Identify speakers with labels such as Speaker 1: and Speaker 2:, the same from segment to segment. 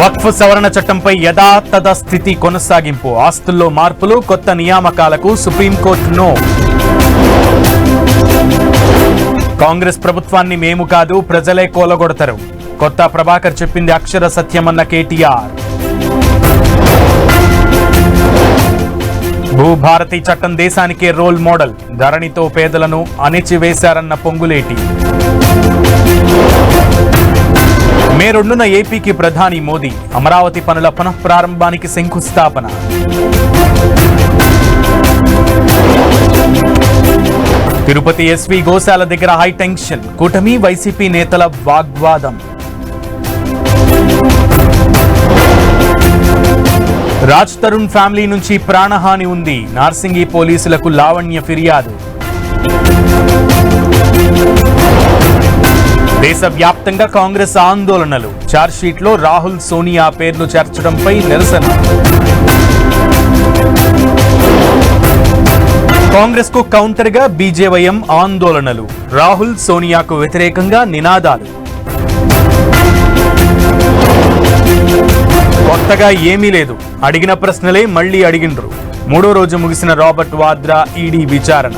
Speaker 1: వక్ఫ్ సవరణ చట్టంపై యథాతథ స్థితి కొనసాగింపు, ఆస్తుల్లో మార్పులు, కొత్త నియామకాలకు సుప్రీంకోర్టు నో. కాంగ్రెస్ ప్రభుత్వాన్ని మేము కాదు ప్రజలే కూలగొడతారు, కొత్త ప్రభాకర్ చెప్పింది అక్షర సత్యమన్న కేటీఆర్. భూభారతి చట్టం దేశానికే రోల్ మోడల్, ధరణితో పేదలను అణిచివేశారన్న పొంగులేటి. మే 2న ఏపీకి ప్రధాని మోదీ, అమరావతి పనుల పునఃప్రారంభానికి శంకుస్థాపన. తిరుపతి ఎస్వి గోశాల దగ్గర హైటెన్షన్, కూటమి వైసీపీ నేతల వాగ్వాదం. రాజ్ తరుణ్ ఫ్యామిలీ నుంచి ప్రాణహాని ఉంది, నార్సింగి పోలీసులకు లావణ్య ఫిర్యాదు. దేశవ్యాప్తంగా కాంగ్రెస్ ఆందోళనలు, ఛార్జ్షీట్లో రాహుల్ సోనియా పేర్లు చేర్చడంపై నిరసన. కాంగ్రెస్ కు కౌంటర్ గా బీజేవైఎం ఆందోళనలు, రాహుల్ సోనియాకు వ్యతిరేకంగా నినాదాలు. కొత్తగా ఏమీ లేదు, అడిగిన ప్రశ్నలే మళ్లీ అడిగిండ్రు, 3వ రోజు ముగిసిన రాబర్ట్ వాద్రా ఈడీ విచారణ.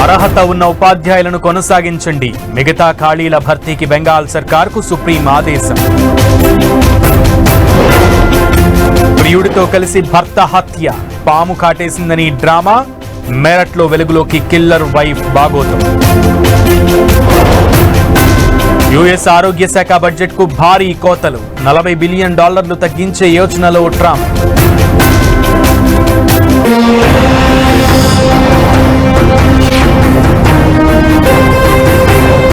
Speaker 1: అర్హత ఉన్న ఉపాధ్యాయులను కొనసాగించండి, మిగతా ఖాళీల భర్తీకి బెంగాల్ సర్కార్కు సుప్రీం ఆదేశం. ప్రియుడితో కలిసి భర్త హత్య, పాము కాటేసిందని డ్రామా, మేరట్లో వెలుగులోకి కిల్లర్ వైఫ్ బాగోతం. యుఎస్ ఆరోగ్య శాఖ బడ్జెట్ కు భారీ కోతలు, $40 బిలియన్ తగ్గించే యోచనలో ట్రంప్.